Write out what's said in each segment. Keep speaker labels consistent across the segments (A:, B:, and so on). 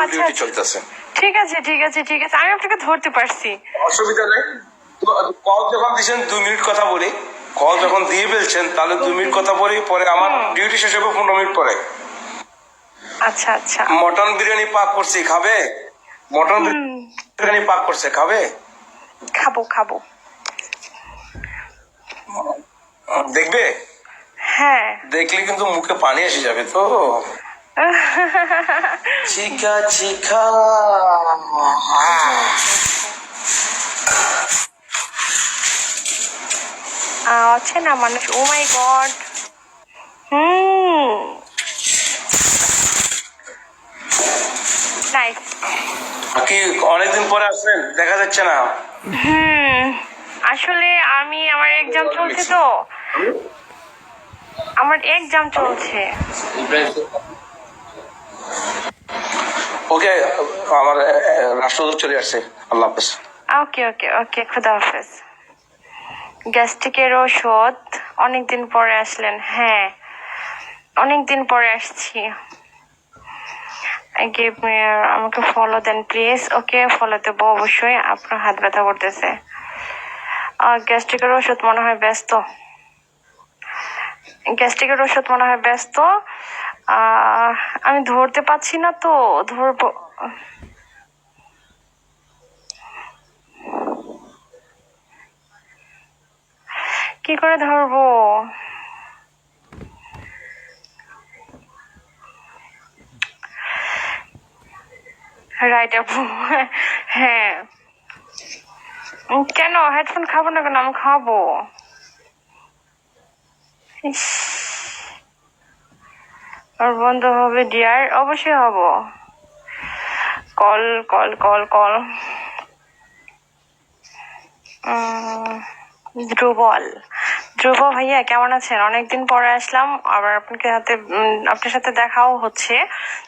A: আচ্ছা
B: ডিউটি চলতেছে।
A: ঠিক আছে ঠিক আছে ঠিক আছে, আমি আপনাকে ধরতে পারছি,
B: অসুবিধা নেই। কল যখন দিয়েছেন 2 মিনিট কথা বলি, কল যখন দিয়ে ফেলছেন তাহলে 2 মিনিট কথা বলি, পরে আমার ডিউটি শেষ হবে 15 মিনিট পরে।
A: আচ্ছা আচ্ছা।
B: মটন বিরিয়ানি পাক করছি, খাবে? মটন বিরিয়ানি পাক করছে, খাবে?
A: খাবো খাবো।
B: দেখবে?
A: হ্যাঁ।
B: দেখলে কিন্তু মুখে পানি এসে যাবে তো। চিকা চিকা
A: আছে না মানুষ, ও মাই গড। নাইস।
B: কি অনেকদিন পরে আসলেন, দেখা যাচ্ছে না।
A: আসলে আমার এক্সাম চলছে তো, আমার এক্সাম চলছে।
B: ওকে, আমার রাষ্ট্রদূত চলে আসছে। আল্লাহ হাফেজ।
A: ওকে ওকে ওকে, খুদা হাফেজ। গ্যাস্ট্রিকের ওষুধ অনেকদিন পরে আসলেন? হ্যাঁ, অনেকদিন পরে আসছি। আমাকে ফলো দেন প্লিজ। ওকে, ফলো দেবো অবশ্যই। আপনার হাত ব্যথা করতেছে, গ্যাস্ট্রিকের ওষুধ মনে হয় ব্যস্ত, গ্যাস্ট্রিকের ওষুধ মনে হয় ব্যস্ত। আমি ধরতে পারছি না তো, ধরবো কি করে ধরবো? রাইট আপু। হ্যাঁ, কেন হেডফোন খাবো না কেন? আমি খাবো। আর বন্ধ হবে ডিয়ার? অবশ্যই হব। Call call call call. ধ্রুবল, ধ্রুব ভাইয়া কেমন আছেন? অনেকদিন পরে আসলাম, আবার আপনার সাথে দেখাও হচ্ছে,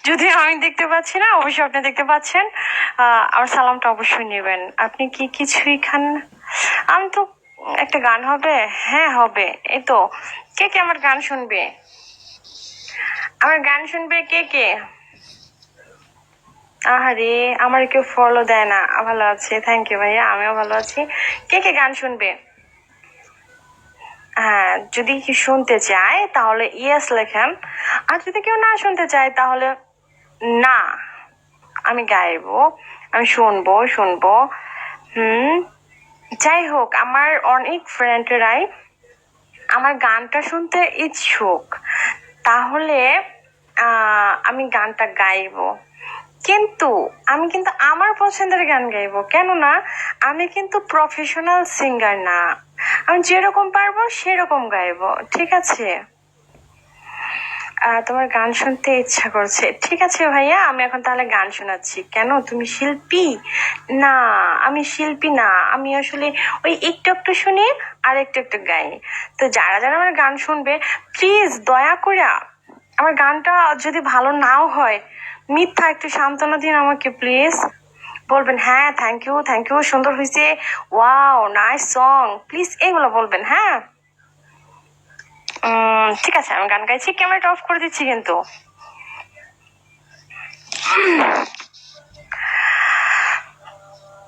A: যদি আমি দেখতে পাচ্ছি না, অবশ্যই আপনি দেখতে পাচ্ছেন। আমার সালামটা অবশ্যই নেবেন। আপনি কি কিছুই খান? আমি তো একটা গান হবে। হ্যাঁ হবে, এই তো। কে কে আমার গান শুনবে? আমার গান শুনবে কে কে? আহারে, আমার কেউ ফলো দেয় না। ভালো আছে, থ্যাংক ইউ ভাইয়া, আমিও ভালো আছি। কে কে গান শুনবে? হ্যাঁ, যদি কেউ শুনতে চায় তাহলে ইয়েস লেখেন, আর যদি কেউ না শুনতে চায় তাহলে না। আমি গাইবো, আমি শুনবো। যাই হোক, আমার অনেক ফ্রেন্ডরাই আমার গানটা শুনতে ইচ্ছুক, তাহলে আমি গানটা গাইবো। কিন্তু আমি আমার পছন্দের গান গাইবো, কেননা আমি কিন্তু প্রফেশনাল সিঙ্গার না। আমি যেরকম পারবো সেরকম গাইবো, ঠিক আছে? তোমার গান শুনতে ইচ্ছা করছে, ঠিক আছে ভাইয়া, আমি এখন তাহলে গান শোনাচ্ছি। কেন, তুমি শিল্পী? না, আমি শিল্পী না, আমি আসলে ওই একটু একটু শুনি আর একটু একটু গাই। তো যারা যারা আমার গান শুনবে, প্লিজ দয়া করে আমার গানটা যদি ভালো নাও হয়, মিথ্যা একটু সান্ত্বনা দিন আমাকে প্লিজ। বলবেন হ্যাঁ থ্যাংক ইউ, সুন্দর হয়েছে, ওয়াও নাইস সং, প্লিজ এইগুলো বলবেন। হ্যাঁ ঠিক আছে, আমি গান গাইছি, ক্যামেরাটা অফ করে দিচ্ছি কিন্তু।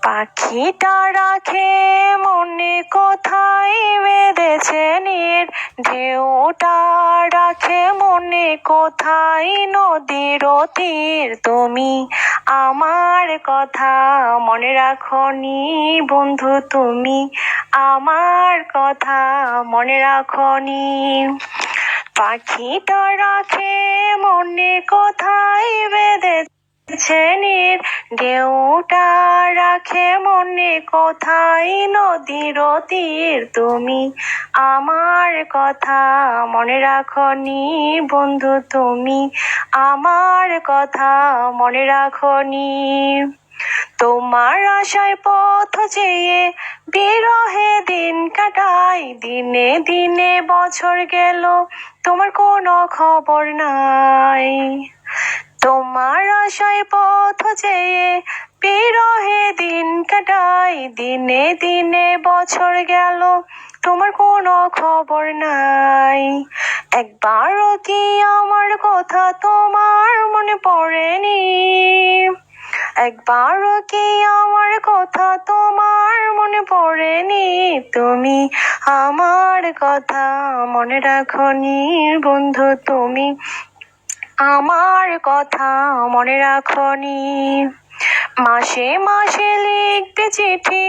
A: পাখিটা রাখে মনে কোথায় বেঁধেছে নীর, ঢেউটা রাখে মনে কোথায় নদীর তীর। তুমি আমার কথা মনে রাখনি বন্ধু, তুমি আমার কথা মনে রাখনি। পাখিটা রাখে মনে কোথায় বেঁধেছে নীর, ঢেউটা রাখে মনে কোথায় নদীর তীর। তুমি আমার কথা মনে রাখনি বন্ধু, তুমি আমার কথা মনে রাখনি। তোমার আশায় পথ চেয়ে বিরহে দিন কাটাই, দিনে দিনে বছর গেল তোমার কোনো খবর নাই। তোমার আশায় পথ চেয়ে বিরহে দিন কাটাই, দিনে দিনে বছর গেল তোমার কোনো খবর নাই। একবারও কি আমার কথা তোমার মনে পড়েনি? একবারও কি আমার কথা তোমার মনে পড়েনি? তুমি আমার কথা মনে রাখনি বন্ধু, তুমি আমার কথা মনে রাখনি। মাসে মাসে লিখতে চিঠি,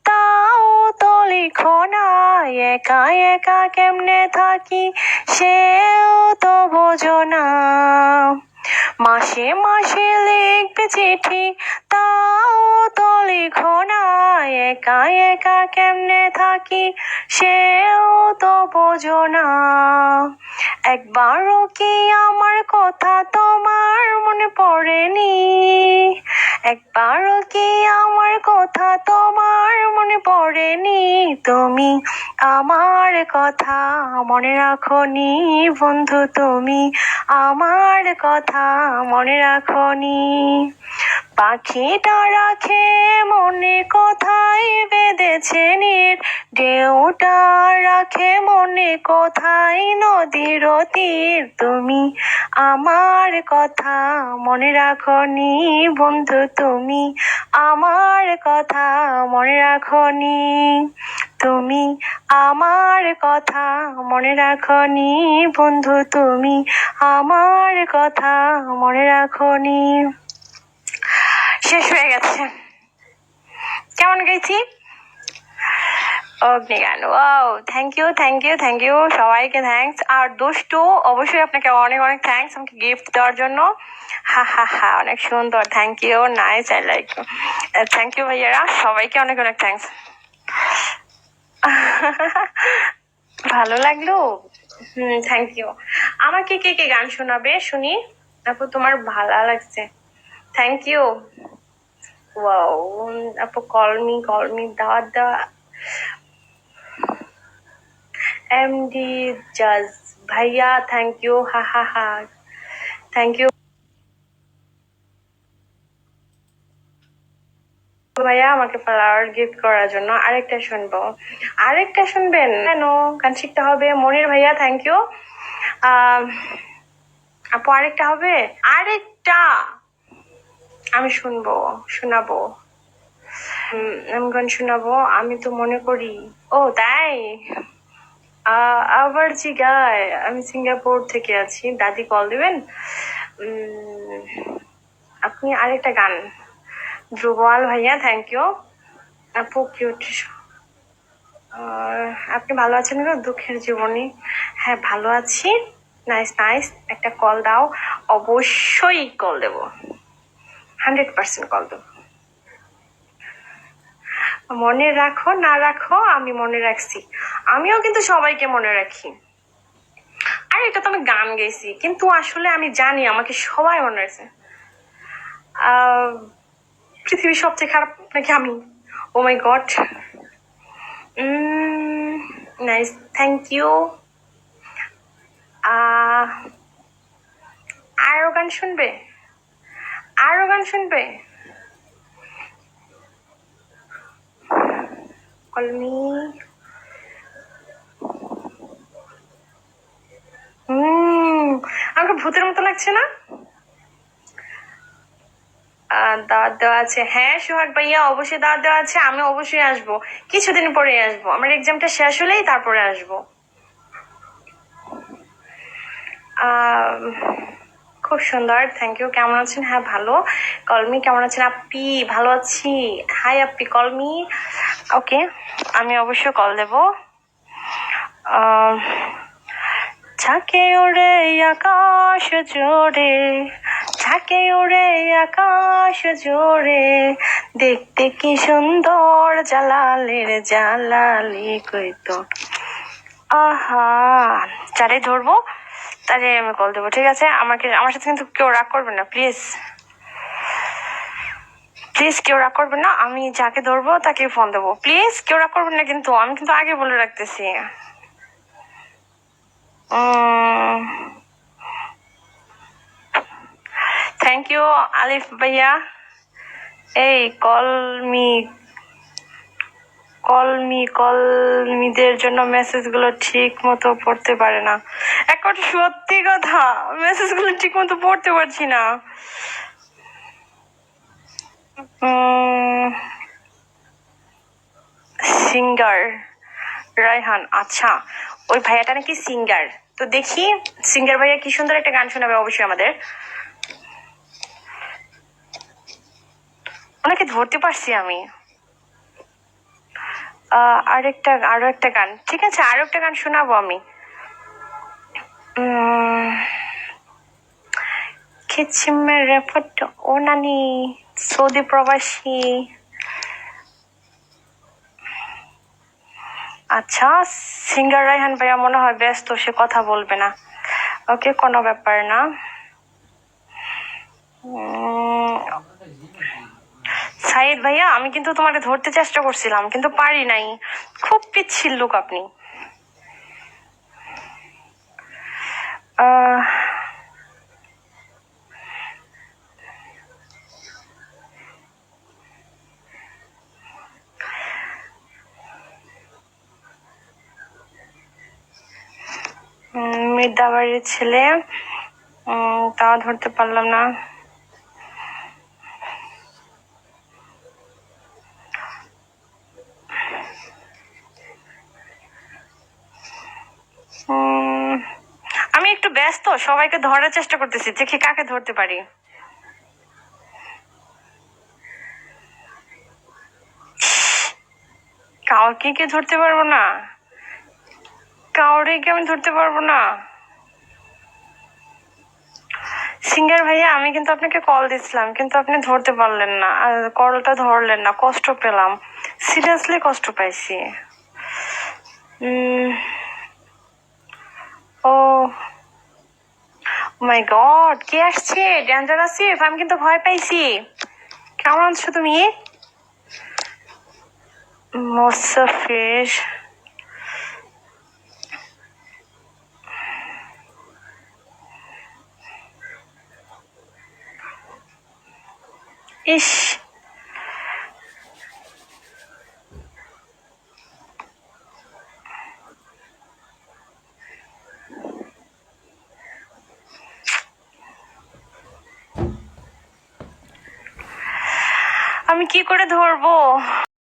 A: তাও তো লিখো না। একা একা কেমনে থাকি সেও তো বোঝো না। মাসে মাসে লিখবে চিঠি, তাও তো লিখো না। একা একা কেমনে থাকি সেও তো বোঝো না। একবারও কি আমার কথা তোমার মনে পড়েনি? একবারও কি আমার কথা তোমার মনে পড়েনি? তুমি আমার কথা মনে রাখনি বন্ধু, তুমি আমার কথা মনে রাখনি। পাখিটা রাখে মনে কোথায় বেঁধেছে নীর, ঢেউটা রাখে মনে কোথায় নদীর তীর। তুমি আমার কথা মনে রাখনি বন্ধু, তুমি আমার কথা মনে রাখনি। তুমি আমার কথা মনে রাখনি বন্ধু, তুমি আমার কথা মনে রাখনি। শেষ হয়ে গেছে। কেমন গেছি? অগ্নিগান, wow, thank you thank you thank you, সবাইকে থ্যাঙ্কস। আর দুষ্টু, অবশ্যই আপনাকে অনেক অনেক থ্যাঙ্কস আমাকে গিফট দেওয়ার জন্য। হা হা হা, অনেক সুন্দর, thank you, nice, I like. Thank you ভাইয়ারা, সবাইকে অনেক অনেক থ্যাঙ্কস। ভালো লাগলো? Thank you. আমাকে কে কে গান শোনাবে শুনি? আপু তোমার ভালো লাগছে, থ্যাংক ইউ। ওয়াও আপু, কল মি দাওয়াত দেওয়া। এমডি জাজ ভাইয়া, থ্যাংক ইউ, হা হা হা, থ্যাংক ইউ ভাইয়া আমাকে ফ্লাওয়ার গিফট করার জন্য। আরেকটা শুনবো? আরেকটা শুনবেন? কেন, গান শিখতে হবে। মনির ভাইয়া, থ্যাংক ইউ। আপু আরেকটা হবে? আরেকটা আমি শোনাবো। আমি গান শোনাবো, আমি তো মনে করি। ও তাই? আবার জিগায়, আমি সিঙ্গাপুর থেকে আছি, দাদি কল দিবেন। আপনি আরেকটা গান। ধ্রুবল ভাইয়া, থ্যাংক ইউ। আপু কিউট। আপনি ভালো আছেন গো? দুঃখের জীবনী, হ্যাঁ ভালো আছি। নাইস নাইস, একটা কল দাও। অবশ্যই কল দেব, 100% কল দেব। মনে রাখো না রাখো, আমি মনে রাখছি। আমিও কিন্তু সবাইকে মনে রাখি। আর এটা তো আমি গান গেছি, কিন্তু আসলে আমি জানি আমাকে সবাই মনে রাখছে। পৃথিবীর সবচেয়ে খারাপ নাকি আমি? ও মাই গড, নাইস, থ্যাংক ইউ। আরো গান শুনবে? আরো গান শুনবে? কলমি, আমাকে ভূতের মতো লাগছে না? দাওয়াত দেওয়া আছে, হ্যাঁ সোহাগ ভাইয়া, অবশ্যই দাওয়াত দেওয়া আছে। আমি অবশ্যই আসবো, কিছুদিন পরে আসবো। আমার এক্সামটা শেষ হলেই তারপরে আসবো। খুব সুন্দর, থ্যাংক ইউ। কেমন আছেন? হ্যাঁ ভালো। কলমি কেমন আছেন? আপনি? ভালো আছি। হাই আপনি, কলমি। ওকে, আমি অবশ্যই কল দেব। ঝাঁকে ওড়ে আকাশ জোরে, ঝাঁকে ওড়ে আকাশ জোরে, দেখতে কি সুন্দর জালালের জালালি কইতো। আহা, যারে ধরবো তারে আমি কল দেবো, ঠিক আছে? আমার সাথে কিন্তু কেউ রাগ করবে না, প্লিজ প্লিজ, কেউ রাগ করবে না। আমি যাকে ধরবো তাকে ফোন দেবো, প্লিজ কেউ রাগ করবেন না কিন্তু। আমি কিন্তু আগে বলে রাখতেছি। থ্যাংক ইউ আলিফ ভাইয়া। এই কলমিদের জন্য মেসেজ গুলো ঠিক মতো পড়তে পারে না। একটা সত্যি কথা, মেসেজ গুলো ঠিক মতো পড়তে পারছি না। সিঙ্গার রায়হান, আচ্ছা ওই ভাইয়াটা নাকি সিঙ্গার। তো দেখি সিঙ্গার ভাইয়া কি সুন্দর একটা গান শোনাবে অবশ্যই আমাদের। ওনাকে ধরতে পারছি আমি। আরো একটা গান, ঠিক আছে আরো একটা গান শোনাবো আমি। খিচিমের রেপট ও নানি সৌদি প্রবাসী। আচ্ছা, সিঙ্গার রায়হান ভাইয়া মনে হয় ব্যস্ত, সে কথা বলবে না। ওকে, কোনো ব্যাপার না। সাইদ ভাইয়া, আমি কিন্তু তোমাকে ধরতে চেষ্টা করছিলাম কিন্তু পারি নাই, খুব পিচ্ছিল লোক আপনি। আহ মির্দাবাড়ির ছেলে, তাও ধরতে পারলাম না। আমি একটু ব্যস্ত, সবাইকে ধরার চেষ্টা করতেছি, দেখি কাকে ধরতে পারি। কাউকে কি ধরতে পারবো না? কাউরে কি আমি ধরতে পারবো না? সিঙ্গার ভাইয়া, আমি কিন্তু আপনাকে কল দিছিলাম কিন্তু আপনি ধরতে পারলেন না, আর কলটা ধরলেন না, কষ্ট পেলাম, সিরিয়াসলি কষ্ট পাইছি। ও মাই গড, কে আসছে? ডেঞ্জার আসিফ, আমি কিন্তু ভয় পাইছি। কেমন আছো তুমি? মোসাফির, ইস, আমি কি করে ধরবো?